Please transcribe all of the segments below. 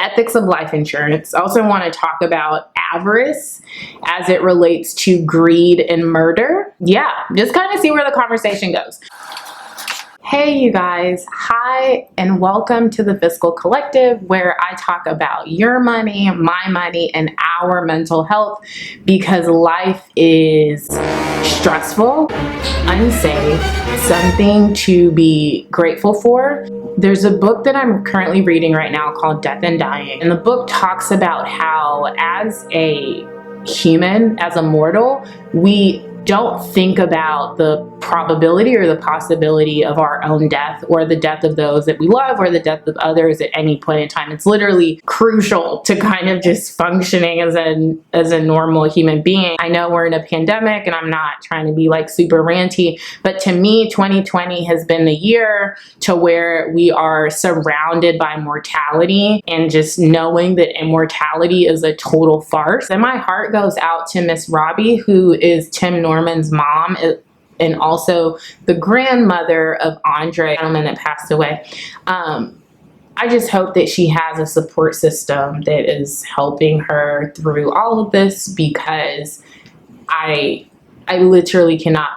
ethics of life insurance. I also want to talk about avarice as it relates to greed and murder. Yeah, just kind of see where the conversation goes. Hey you guys, hi and welcome to the Fiscal Collective, where I talk about your money, my money, and our mental health, because life is stressful, unsafe, something to be grateful for. There's a book that I'm currently reading right now called Death and Dying, and the book talks about how as a human, as a mortal, we don't think about the probability or the possibility of our own death or the death of those that we love or the death of others at any point in time. It's literally crucial to kind of just functioning as a normal human being. I know we're in a pandemic and I'm not trying to be like super ranty, but to me 2020 has been the year to where we are surrounded by mortality and just knowing that immortality is a total farce. And my heart goes out to Miss Robbie, who is Tim Norman's mom, and also the grandmother of Andre, the gentleman that passed away. I just hope that she has a support system that is helping her through all of this, because I literally cannot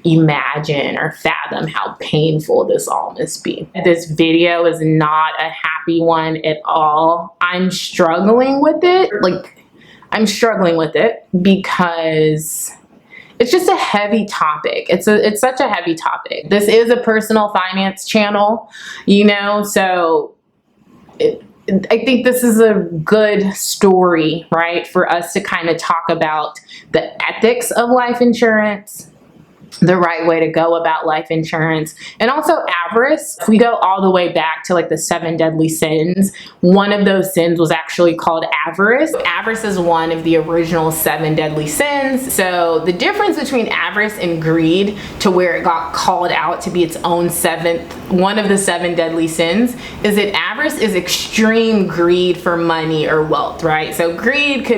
imagine or fathom how painful this all must be. This video is not a happy one at all. I'm struggling with it. I'm struggling with it because it's just a heavy topic. It's such a heavy topic. This is a personal finance channel, you know, so I think this is a good story, right, for us to kind of talk about the ethics of life insurance, the right way to go about life insurance, and also avarice. If we go all the way back to like the 7 deadly sins, one of those sins was actually called avarice. Avarice is one of the original 7 deadly sins. So the difference between avarice and greed, to where it got called out to be its own one of the 7 deadly sins, is that avarice is extreme greed for money or wealth, right? So greed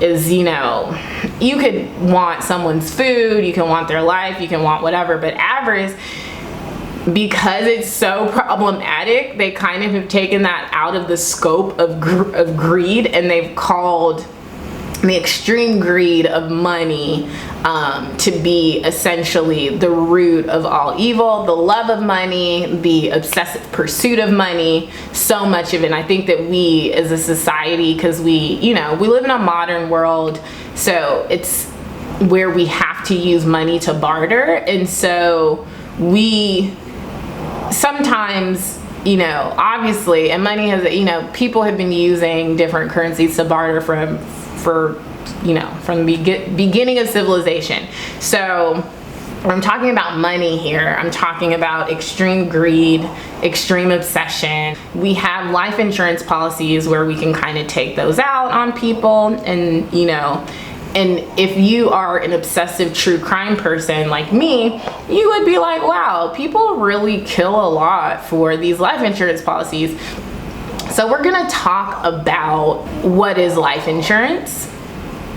is, you know, you could want someone's food, you can want their life, you can want whatever, but avarice, because it's so problematic, they kind of have taken that out of the scope of greed, and they've called the extreme greed of money to be essentially the root of all evil, the love of money, the obsessive pursuit of money, so much of it. And I think that we as a society, because we live in a modern world, so it's where we have to use money to barter, and so we sometimes, obviously, and money has, people have been using different currencies to barter from the beginning of civilization. So when I'm talking about money here, I'm talking about extreme greed, extreme obsession. We have life insurance policies where we can kind of take those out on people, and and if you are an obsessive true crime person like me, you would be like, wow, people really kill a lot for these life insurance policies. So we're gonna talk about what is life insurance,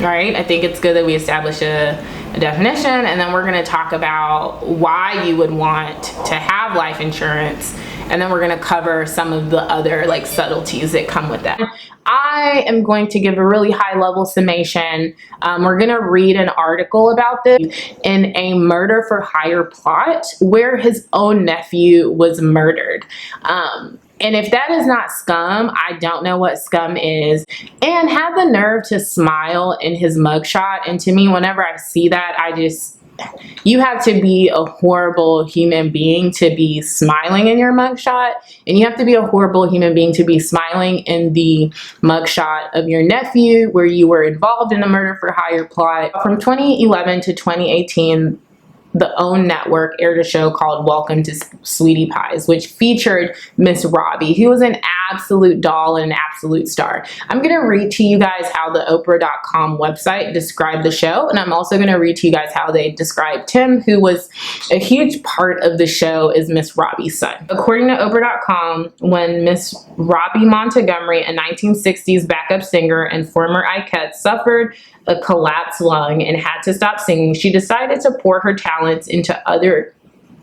right? I think it's good that we establish a definition, and then we're gonna talk about why you would want to have life insurance, and then we're gonna cover some of the other subtleties that come with that. I am going to give a really high level summation. We're gonna read an article about this in a murder for hire plot where his own nephew was murdered. And if that is not scum, I don't know what scum is. And had the nerve to smile in his mugshot. And to me, whenever I see that, you have to be a horrible human being to be smiling in your mugshot. And you have to be a horrible human being to be smiling in the mugshot of your nephew, where you were involved in a murder for hire plot. From 2011 to 2018, the OWN network aired a show called Welcome to Sweetie Pies, which featured Miss Robbie, who was an absolute doll and an absolute star. I'm going to read to you guys how the Oprah.com website described the show, and I'm also going to read to you guys how they described Tim, who was a huge part of the show as Miss Robbie's son. According to Oprah.com, when Miss Robbie Montgomery, a 1960s backup singer and former Ikette, suffered a collapsed lung and had to stop singing, she decided to pour her talents into other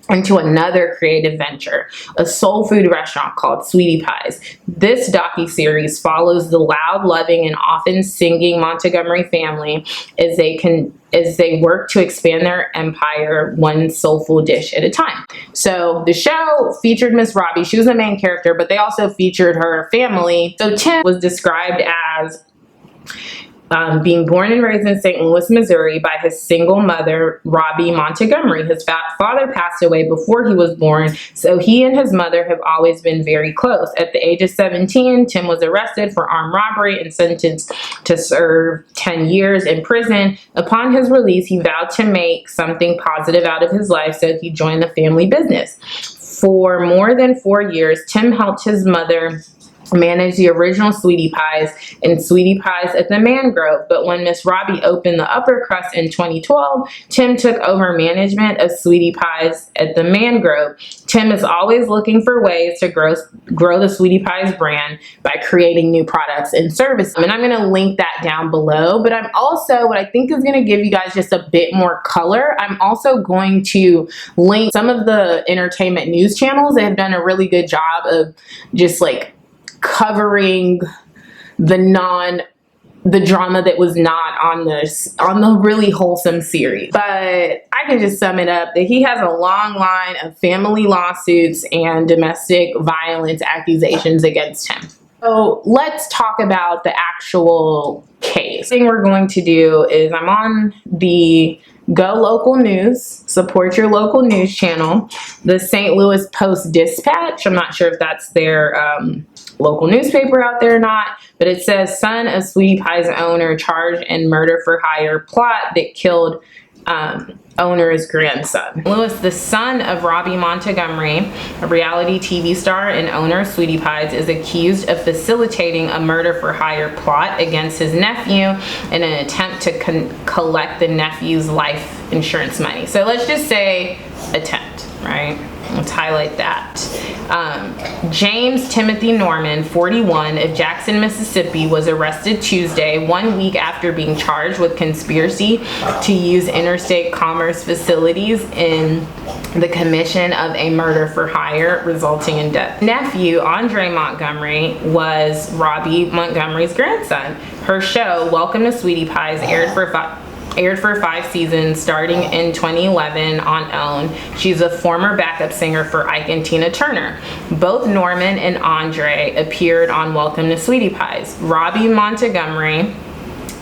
into another creative venture, a soul food restaurant called Sweetie Pies. This docuseries follows the loud, loving, and often singing Montgomery family as they work to expand their empire one soulful dish at a time. So the show featured Miss Robbie. She was the main character, but they also featured her family. So Tim was described as being born and raised in St. Louis, Missouri by his single mother, Robbie Montgomery. His father passed away before he was born, so he and his mother have always been very close. At the age of 17, Tim was arrested for armed robbery and sentenced to serve 10 years in prison. Upon his release, he vowed to make something positive out of his life, so he joined the family business. For more than 4 years, Tim helped his mother managed the original Sweetie Pies and Sweetie Pies at the Mangrove. But when Miss Robbie opened the upper crust in 2012, Tim took over management of Sweetie Pies at the Mangrove. Tim is always looking for ways to grow the Sweetie Pies brand by creating new products and services. And I'm going to link that down below. But I'm also, what I think is going to give you guys just a bit more color, I'm also going to link some of the entertainment news channels that have done a really good job of just like covering the drama that was not on the really wholesome series. But I can just sum it up that he has a long line of family lawsuits and domestic violence accusations against him. So let's talk about the actual case. The thing we're going to do is I'm on the Go Local News, support your local news channel, the St. Louis Post-Dispatch. I'm not sure if that's their local newspaper out there or not, but it says son of Sweetie Pies owner charged in murder for hire plot that killed owner's grandson. Lewis, the son of Robbie Montgomery, a reality TV star and owner of Sweetie Pies, is accused of facilitating a murder for hire plot against his nephew in an attempt to collect the nephew's life insurance money. So let's just say attempt, right? Let's highlight that. James Timothy Norman, 41, of Jackson, Mississippi, was arrested Tuesday, 1 week after being charged with conspiracy to use interstate commerce facilities in the commission of a murder for hire resulting in death. Nephew, Andre Montgomery, was Robbie Montgomery's grandson. Her show, Welcome to Sweetie Pies, aired for 5 seasons starting in 2011 on OWN. She's a former backup singer for Ike and Tina Turner. Both Norman and Andre appeared on Welcome to Sweetie Pies. Robbie Montgomery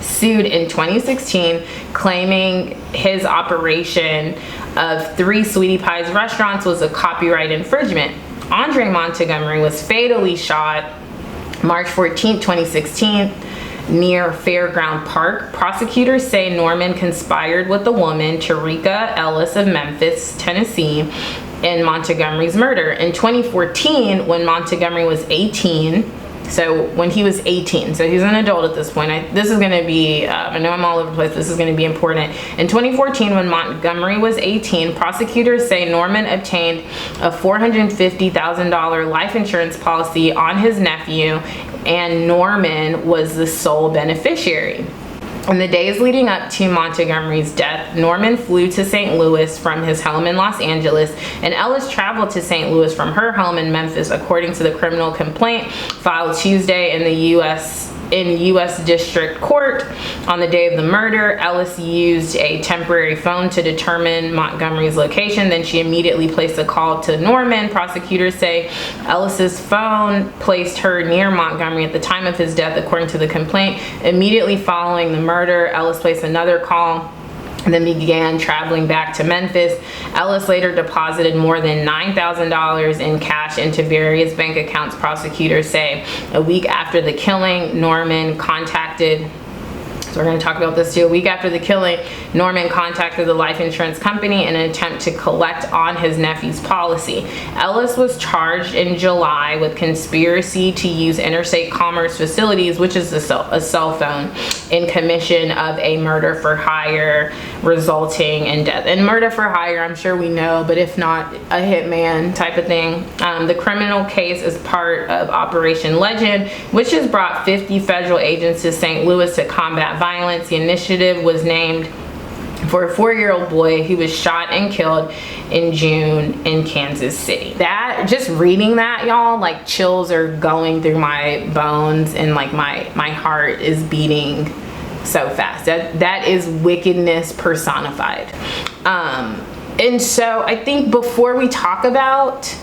sued in 2016, claiming his operation of 3 Sweetie Pies restaurants was a copyright infringement. Andre Montgomery was fatally shot March 14, 2016, near Fairground Park. Prosecutors say Norman conspired with the woman, Tarika Ellis of Memphis, Tennessee, in Montgomery's murder. In 2014, when Montgomery was 18, so when he was 18, so he's an adult at this point. This is going to be, I know I'm all over the place, this is going to be important. In 2014, when Montgomery was 18, prosecutors say Norman obtained a $450,000 life insurance policy on his nephew, and Norman was the sole beneficiary. In the days leading up to Montgomery's death, Norman flew to St. Louis from his home in Los Angeles, and Ellis traveled to St. Louis from her home in Memphis, according to the criminal complaint filed Tuesday in the U.S. District Court. On the day of the murder, Ellis used a temporary phone to determine Montgomery's location. Then she immediately placed a call to Norman. Prosecutors say Ellis's phone placed her near Montgomery at the time of his death, according to the complaint. Immediately following the murder, Ellis placed another call and then began traveling back to Memphis. Ellis later deposited more than $9,000 in cash into various bank accounts, prosecutors say. A week after the killing, Norman contacted, so we're going to talk about this too. A week after the killing, Norman contacted the life insurance company in an attempt to collect on his nephew's policy. Ellis was charged in July with conspiracy to use interstate commerce facilities, which is a cell phone, in commission of a murder for hire resulting in death. And murder for hire, I'm sure we know, but if not, a hitman type of thing. The criminal case is part of Operation Legend, which has brought 50 federal agents to St. Louis to combat violence. The initiative was named for a 4-year-old boy who was shot and killed in June in Kansas City. That, just reading that, y'all, like chills are going through my bones, and like my heart is beating so fast. That is wickedness personified. And so I think before we talk about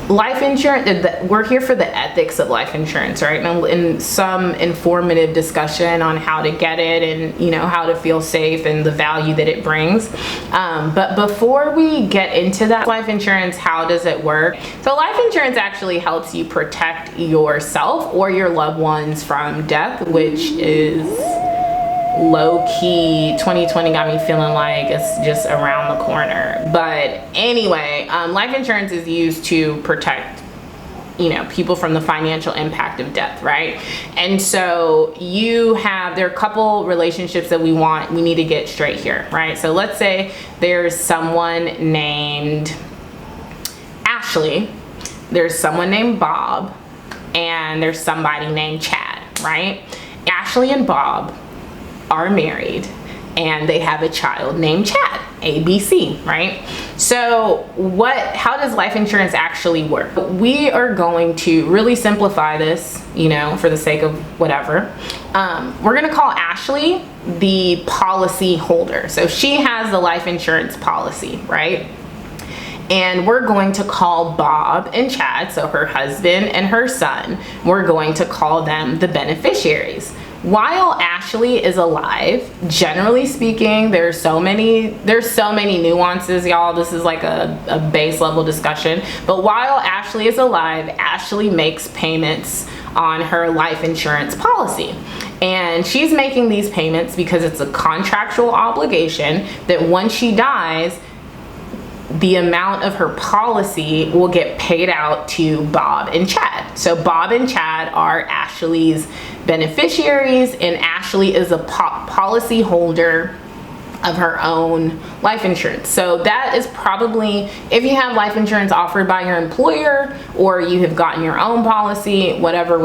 life insurance, we're here for the ethics of life insurance, right? And some informative discussion on how to get it, and you know, how to feel safe and the value that it brings. But before we get into that, life insurance, how does it work? So life insurance actually helps you protect yourself or your loved ones from death, which is low-key, 2020 got me feeling like it's just around the corner. But anyway, life insurance is used to protect, you know, people from the financial impact of death, right? And so there are a couple relationships that we need to get straight here, right? So let's say there's someone named Ashley, there's someone named Bob, and there's somebody named Chad, right? Ashley and Bob are married and they have a child named Chad, ABC, right? So how does life insurance actually work? We are going to really simplify this, you know, for the sake of whatever. We're gonna call Ashley the policy holder. So she has the life insurance policy, right? And we're going to call Bob and Chad, so her husband and her son, we're going to call them the beneficiaries. While Ashley is alive, generally speaking, there's so many nuances, y'all. This is like a base level discussion. But while Ashley is alive, Ashley makes payments on her life insurance policy. And she's making these payments because it's a contractual obligation that once she dies, the amount of her policy will get paid out to Bob and Chad. So Bob and Chad are Ashley's beneficiaries, and Ashley is a policy holder of her own life insurance. So that is probably, if you have life insurance offered by your employer or you have gotten your own policy, whatever,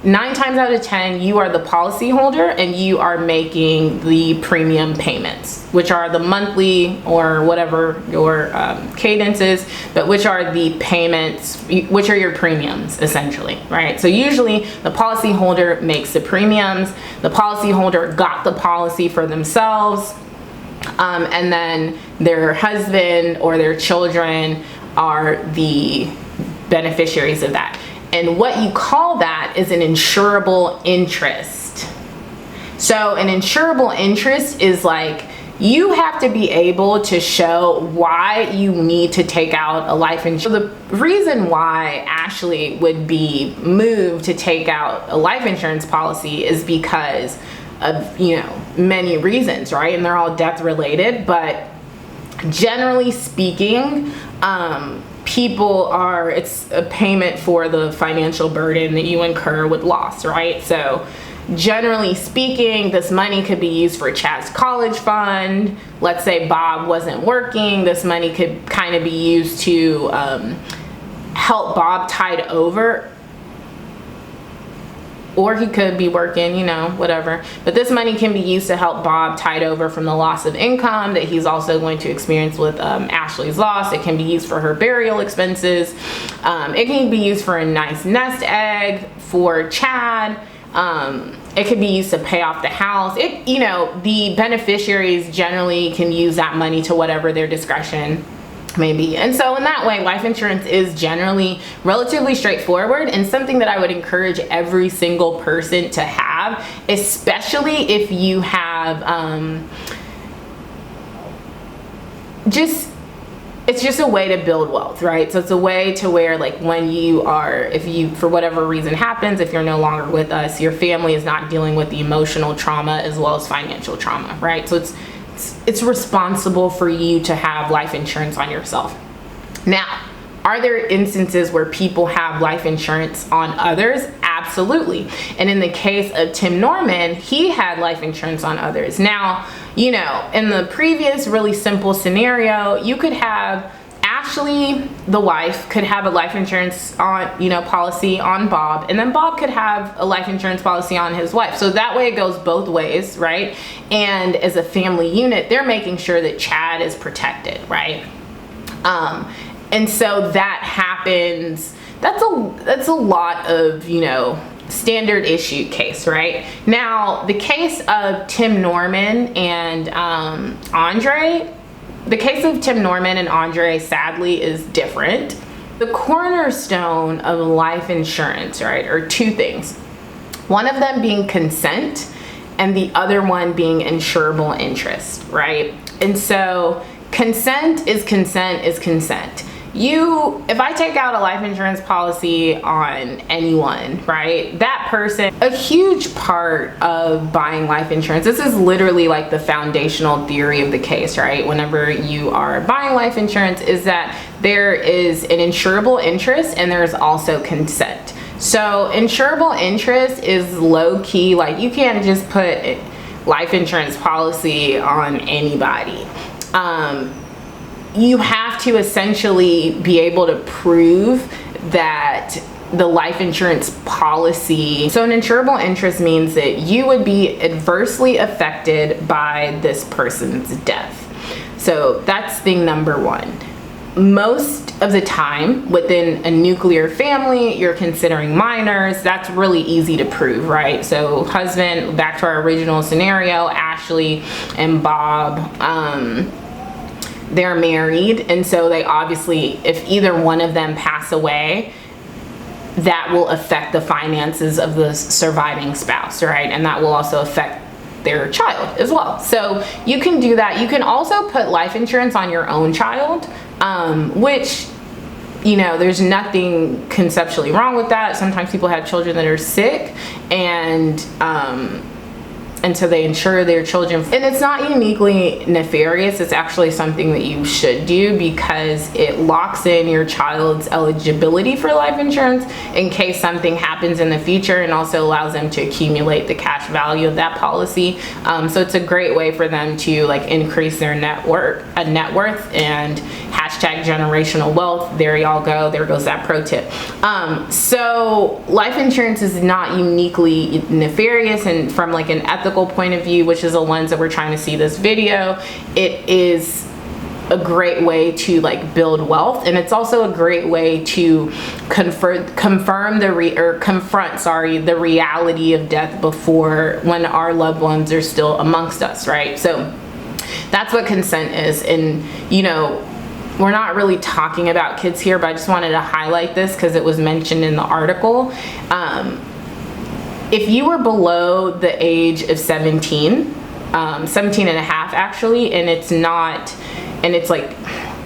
9 times out of 10, you are the policy holder and you are making the premium payments, which are the monthly or whatever your cadence is, but which are the payments, which are your premiums essentially, right? So usually the policy holder makes the premiums, the policy holder got the policy for themselves, and then their husband or their children are the beneficiaries of that. And what you call that is an insurable interest. So an insurable interest is like, you have to be able to show why you need to take out a life insurance. So the reason why Ashley would be moved to take out a life insurance policy is because of, you know, many reasons, right? And they're all death related, but generally speaking, it's a payment for the financial burden that you incur with loss, right? So generally speaking, this money could be used for Chad's college fund. Let's say Bob wasn't working, this money could kind of be used to help Bob tide over, or he could be working, you know, whatever. But this money can be used to help Bob tide over from the loss of income that he's also going to experience with Ashley's loss. It can be used for her burial expenses. It can be used for a nice nest egg for Chad. It could be used to pay off the house. You know, the beneficiaries generally can use that money to whatever their discretion maybe. And so in that way, life insurance is generally relatively straightforward and something that I would encourage every single person to have, especially if you have it's just a way to build wealth, right? So it's a way to where, like, when if you for whatever reason happens, if you're no longer with us, your family is not dealing with the emotional trauma as well as financial trauma, right? So it's responsible for you to have life insurance on yourself. Now, are there instances where people have life insurance on others? Absolutely. And in the case of Tim Norman, he had life insurance on others. Now, you know, in the previous really simple scenario, you could have Ashley, the wife, could have a life insurance on, policy on Bob, and then Bob could have a life insurance policy on his wife. So that way it goes both ways, right? And as a family unit, they're making sure that Chad is protected, right? And so that happens. That's a lot of, standard issue case, right? Now, the case of Tim Norman and Andre, the case of Tim Norman and Andre, sadly, is different. The cornerstone of life insurance, right, are two things. One of them being consent, and the other one being insurable interest, right? And so consent is consent is consent. If I take out a life insurance policy on anyone, right, that person, a huge part of buying life insurance, this is literally like the foundational theory of the case, right? Whenever you are buying life insurance, is that there is an insurable interest and there's also consent. So insurable interest is low key, like you can't just put life insurance policy on anybody. You have to essentially be able to prove that the life insurance policy. So an insurable interest means that you would be adversely affected by this person's death. So that's thing number one. Most of the time within a nuclear family, you're considering minors. That's really easy to prove, right? So husband, back to our original scenario, Ashley and Bob, they're married, and so they obviously, if either one of them pass away, that will affect the finances of the surviving spouse, right? And that will also affect their child as well. So you can do that. You can also put life insurance on your own child, which, there's nothing conceptually wrong with that. Sometimes people have children that are sick, and so they insure their children. And it's not uniquely nefarious. It's actually something that you should do because it locks in your child's eligibility for life insurance in case something happens in the future, and also allows them to accumulate the cash value of that policy. So it's a great way for them to increase their net worth and hashtag generational wealth. There y'all go. There goes that pro tip. So life insurance is not uniquely nefarious, and from an ethical point of view, which is the lens that we're trying to see this video, it is a great way to build wealth, and it's also a great way to confront the reality of death before, when our loved ones are still amongst us, right? So that's what consent is. And we're not really talking about kids here, but I just wanted to highlight this because it was mentioned in the article. If you were below the age of 17, 17 and a half actually, and it's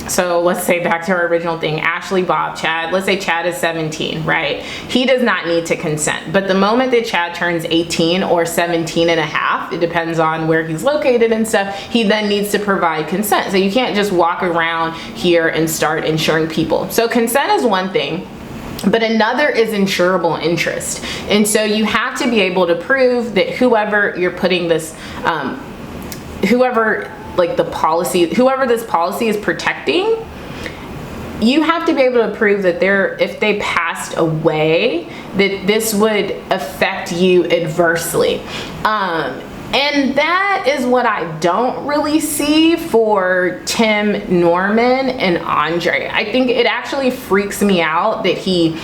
so let's say back to our original thing, Ashley, Bob, Chad, let's say Chad is 17, right? He does not need to consent. But the moment that Chad turns 18 or 17 and a half, it depends on where he's located and stuff, he then needs to provide consent. So you can't just walk around here and start insuring people. So consent is one thing. But another is insurable interest. And so you have to be able to prove that whoever you're putting this, whoever this policy is protecting, you have to be able to prove that if they passed away, that this would affect you adversely. And that is what I don't really see for Tim Norman and Andre. I think it actually freaks me out that he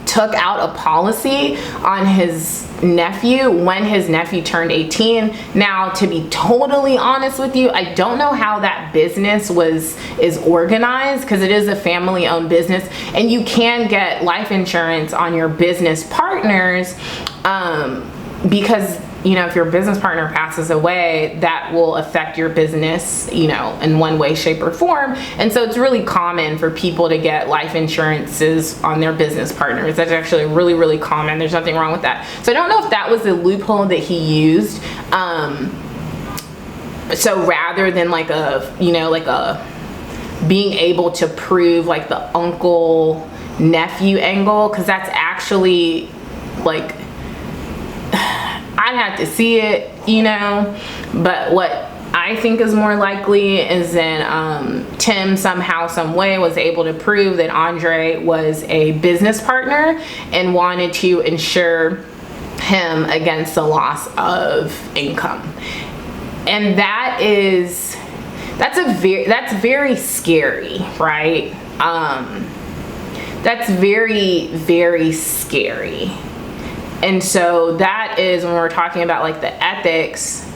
took out a policy on his nephew when his nephew turned 18. Now, to be totally honest with you, I don't know how that business is organized, because it is a family-owned business, and you can get life insurance on your business partners, because if your business partner passes away, that will affect your business, in one way, shape, or form. And so it's really common for people to get life insurances on their business partners. That's actually really, really common. There's nothing wrong with that. So I don't know if that was the loophole that he used. So rather than being able to prove the uncle nephew angle, because that's actually I'd have to see it, but what I think is more likely is that Tim somehow, some way was able to prove that Andre was a business partner and wanted to insure him against the loss of income. And that's very scary, right? That's very, very scary. And so that is when we're talking about like the ethics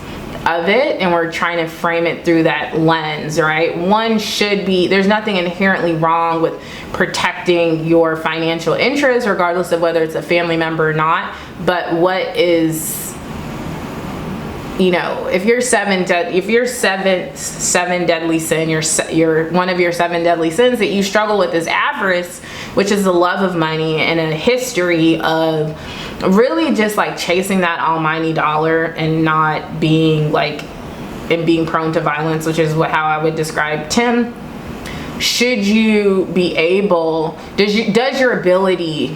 of it, and we're trying to frame it through that lens, right? One should be, there's nothing inherently wrong with protecting your financial interests, regardless of whether it's a family member or not. But what is, you know, if you're seven deadly sin, you're one of your 7 deadly sins that you struggle with is avarice, which is the love of money and a history of really just like chasing that almighty dollar and not being like, and being prone to violence, which is how I would describe Tim. Should you be able, does your ability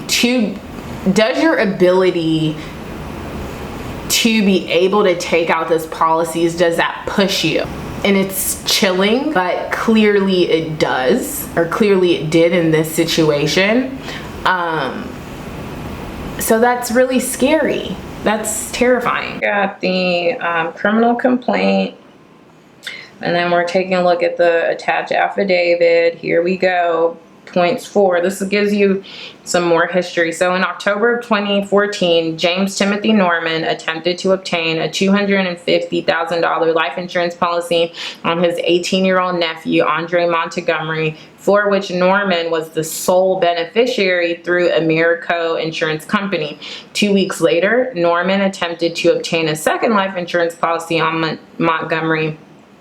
to be able to take out those policies, does that push you? And it's chilling, but clearly it does, or clearly it did in this situation. So that's really scary. That's terrifying. Got the criminal complaint, and then we're taking a look at the attached affidavit. Here we go. Points 4. This gives you some more history. So in October of 2014, James Timothy Norman attempted to obtain a $250,000 life insurance policy on his 18-year-old nephew, Andre Montgomery, for which Norman was the sole beneficiary through Americo Insurance Company. 2 weeks later, Norman attempted to obtain a second life insurance policy on Montgomery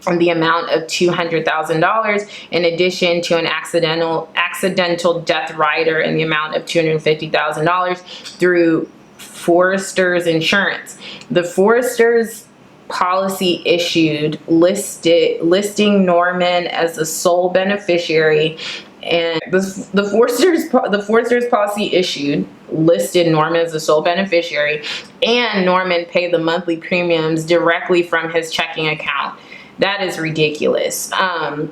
in the amount of $200,000, in addition to an accidental death rider in the amount of $250,000 through Forrester's Insurance. The Forrester's policy issued listing Norman as the sole beneficiary, and the Forrester's policy issued listed Norman as the sole beneficiary, and Norman paid the monthly premiums directly from his checking account. That is ridiculous. In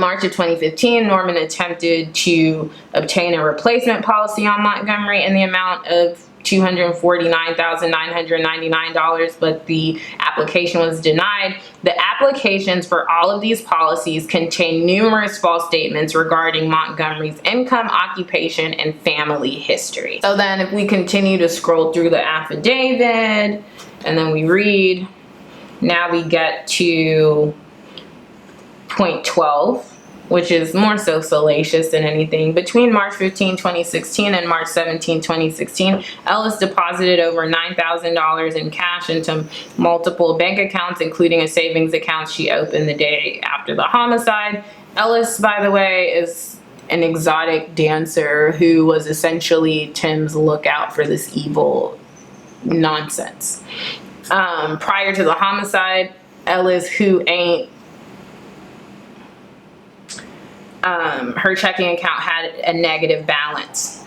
March of 2015, Norman attempted to obtain a replacement policy on Montgomery in the amount of $249,999, but the application was denied. The applications for all of these policies contain numerous false statements regarding Montgomery's income, occupation, and family history. So then if we continue to scroll through the affidavit, and then we read, now we get to point 12, which is more so salacious than anything. Between March 15, 2016 and March 17, 2016, Ellis deposited over $9,000 in cash into multiple bank accounts, including a savings account she opened the day after the homicide. Ellis, by the way, is an exotic dancer who was essentially Tim's lookout for this evil nonsense. Prior to the homicide, Ellis, who ain't, her checking account had a negative balance.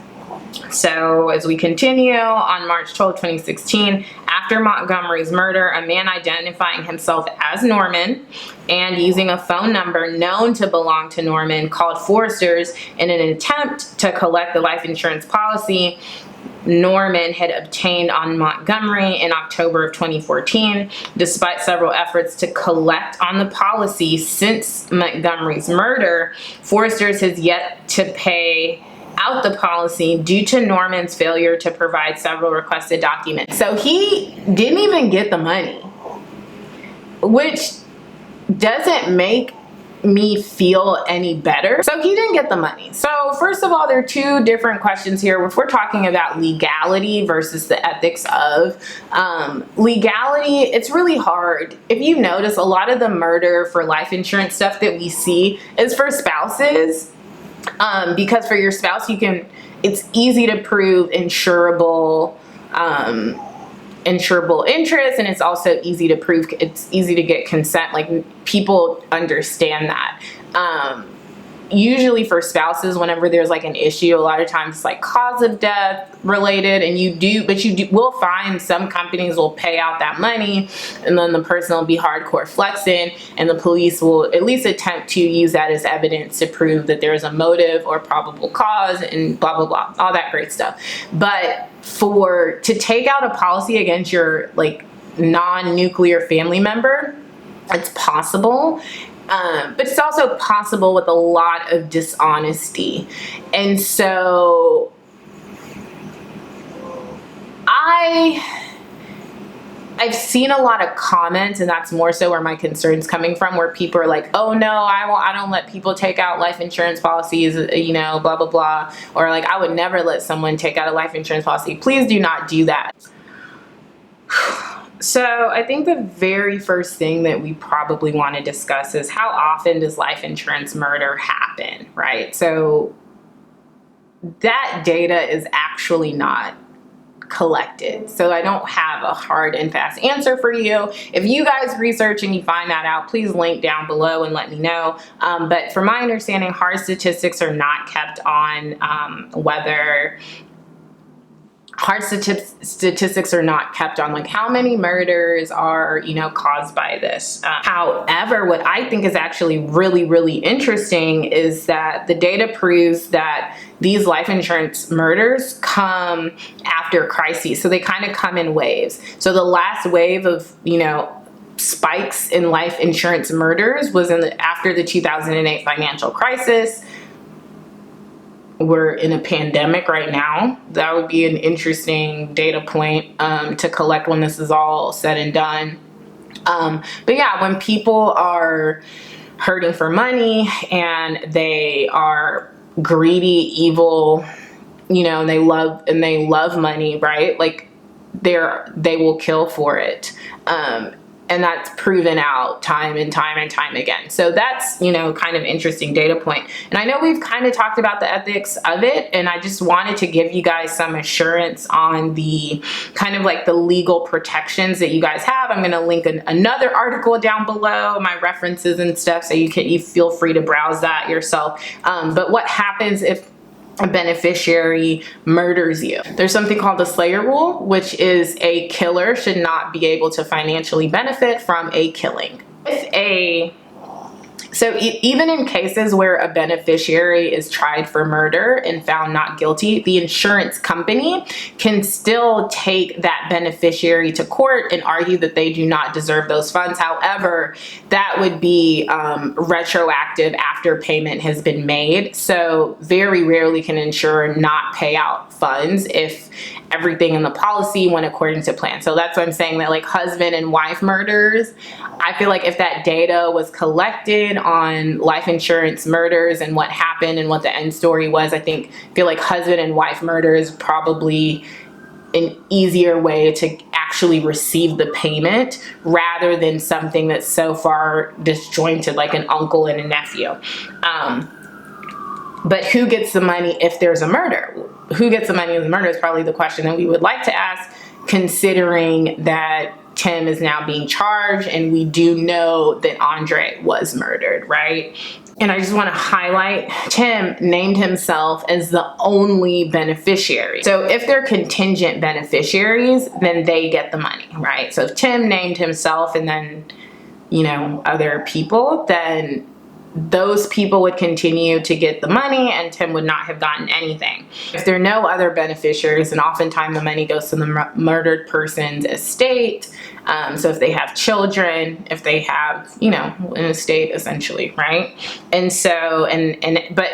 So as we continue, on March 12, 2016, after Montgomery's murder, a man identifying himself as Norman and using a phone number known to belong to Norman called Forrester's in an attempt to collect the life insurance policy Norman had obtained on Montgomery in October of 2014. Despite several efforts to collect on the policy since Montgomery's murder, Forrester's has yet to pay out the policy due to Norman's failure to provide several requested documents. So he didn't even get the money, which doesn't make me feel any better. So he didn't get the money. So first of all, there are two different questions here. If we're talking about legality versus the ethics of legality, it's really hard. If you notice, a lot of the murder for life insurance stuff that we see is for spouses, because for your spouse, it's easy to prove insurable interest, and it's also easy to prove, it's easy to get consent. Like, people understand that. usually for spouses, whenever there's like an issue, a lot of times it's like cause of death related, and you will find some companies will pay out that money, and then the person will be hardcore flexing, and the police will at least attempt to use that as evidence to prove that there's a motive or probable cause and blah blah blah, all that great stuff. But to take out a policy against your like non-nuclear family member, it's possible. But it's also possible with a lot of dishonesty. And so I've seen a lot of comments, and that's more so where my concern's coming from, where people are like, oh no, I don't let people take out life insurance policies, you know, blah, blah, blah. Or like, I would never let someone take out a life insurance policy. Please do not do that. So I think the very first thing that we probably want to discuss is how often does life insurance murder happen, right? So that data is actually not collected. So I don't have a hard and fast answer for you. If you guys research and you find that out, please link down below and let me know. But from my understanding, hard statistics are not kept on hard statistics are not kept on like how many murders are, you know, caused by this. However, what I think is actually really, really interesting is that the data proves that these life insurance murders come after crises. So they kind of come in waves. So the last wave of, you know, spikes in life insurance murders was after the 2008 financial crisis. We're in a pandemic right now. That would be an interesting data point to collect when this is all said and done. But yeah, when people are hurting for money and they are greedy, evil, you know, and they love money, right? Like they will kill for it. And that's proven out time and time and time again. So that's, you know, kind of interesting data point. And I know we've kind of talked about the ethics of it, and I just wanted to give you guys some assurance on the kind of like the legal protections that you guys have. I'm gonna link another article down below, my references and stuff, so you feel free to browse that yourself. But what happens if a beneficiary murders you? There's something called the Slayer rule, which is a killer should not be able to financially benefit from a killing. So even in cases where a beneficiary is tried for murder and found not guilty, the insurance company can still take that beneficiary to court and argue that they do not deserve those funds. However, that would be retroactive after payment has been made. So very rarely can an insurer not pay out funds if everything in the policy went according to plan. So that's what I'm saying, that like husband and wife murders, I feel like if that data was collected on life insurance murders and what happened and what the end story was, I feel like husband and wife murder is probably an easier way to actually receive the payment rather than something that's so far disjointed like an uncle and a nephew. But who gets the money if there's a murder? Who gets the money if the murder is probably the question that we would like to ask, considering that Tim is now being charged and we do know that Andre was murdered, right? And I just want to highlight, Tim named himself as the only beneficiary. So if they're contingent beneficiaries, then they get the money, right? So if Tim named himself and then, you know, other people, then those people would continue to get the money and Tim would not have gotten anything. If there are no other beneficiaries, then oftentimes the money goes to the murdered person's estate. So if they have children, if they have, you know, an estate essentially, right? And so, but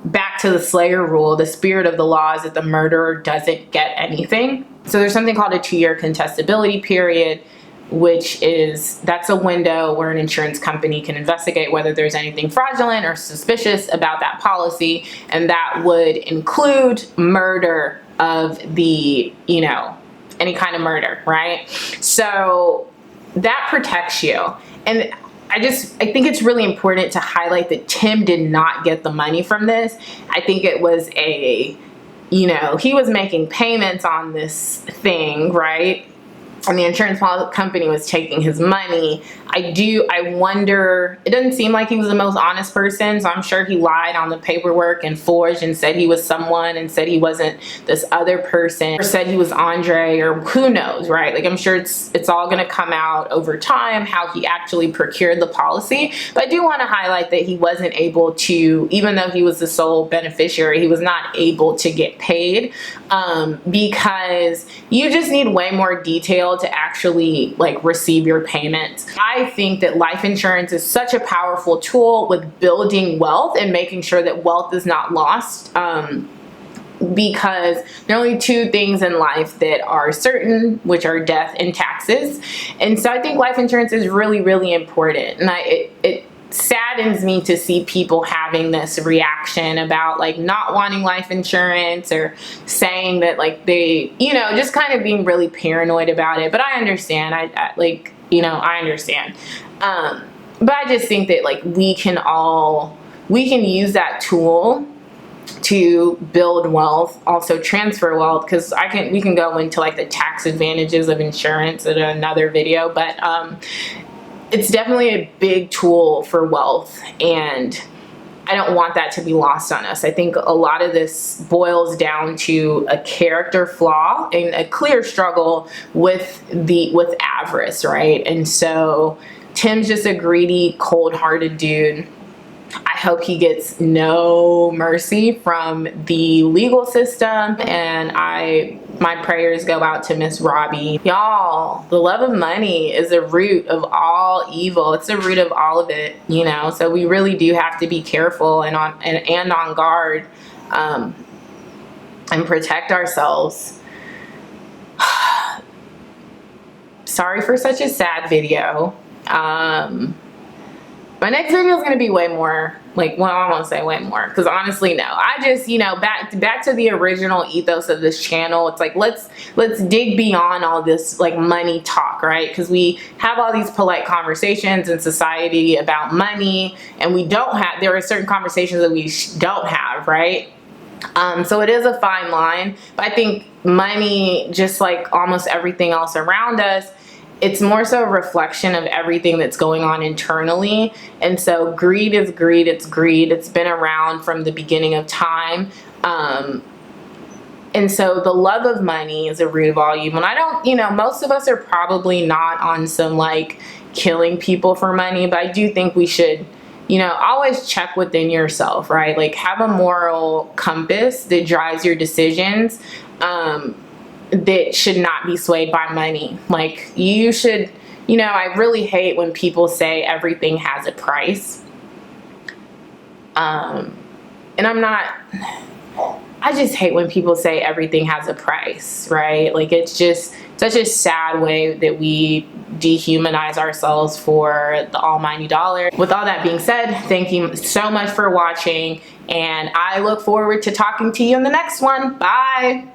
back to the Slayer rule, the spirit of the law is that the murderer doesn't get anything. So there's something called a 2-year contestability period, that's a window where an insurance company can investigate whether there's anything fraudulent or suspicious about that policy. And that would include murder of the, you know, any kind of murder, right? So that protects you. And I think it's really important to highlight that Tim did not get the money from this. I think it was you know, he was making payments on this thing, right? and the insurance company was taking his money. I wonder, it doesn't seem like he was the most honest person, so I'm sure he lied on the paperwork and forged and said he was someone and said he wasn't this other person, or said he was Andre, or who knows, right? Like, I'm sure it's all gonna come out over time how he actually procured the policy. But I do want to highlight that he wasn't able to, even though he was the sole beneficiary, he was not able to get paid, because you just need way more detail to actually like receive your payments. I think that life insurance is such a powerful tool with building wealth and making sure that wealth is not lost, because there are only two things in life that are certain, which are death and taxes. And so I think life insurance is really, really important. And it saddens me to see people having this reaction about like not wanting life insurance, or saying that like they, you know, just kind of being really paranoid about it. But I understand. I understand. But I just think that like we can use that tool to build wealth, also transfer wealth, because we can go into like the tax advantages of insurance in another video, but it's definitely a big tool for wealth, and I don't want that to be lost on us. I think a lot of this boils down to a character flaw and a clear struggle with avarice, right? And so Tim's just a greedy, cold-hearted dude. I hope he gets no mercy from the legal system, and my prayers go out to Miss Robbie. Y'all, the love of money is the root of all evil. It's the root of all of it, you know. So we really do have to be careful and on guard, and protect ourselves. Sorry for such a sad video. My next video is going to be way more, like, well, I won't say way more, because honestly, no. I just, you know, back to the original ethos of this channel. It's like, let's dig beyond all this, like, money talk, right? Because we have all these polite conversations in society about money, and there are certain conversations that we don't have, right? So it is a fine line. But I think money, just like almost everything else around us, it's more so a reflection of everything that's going on internally. And so greed is greed. It's greed. It's been around from the beginning of time. And so the love of money is a root of all evil. And I don't, you know, most of us are probably not on some like killing people for money, but I do think we should, you know, always check within yourself, right? Like, have a moral compass that drives your decisions, that should not be swayed by money. Like, you should, you know, I really hate when people say everything has a price. And I just hate when people say everything has a price, right? Like, it's just such a sad way that we dehumanize ourselves for the almighty dollar. With all that being said, thank you so much for watching, and I look forward to talking to you in the next one. Bye.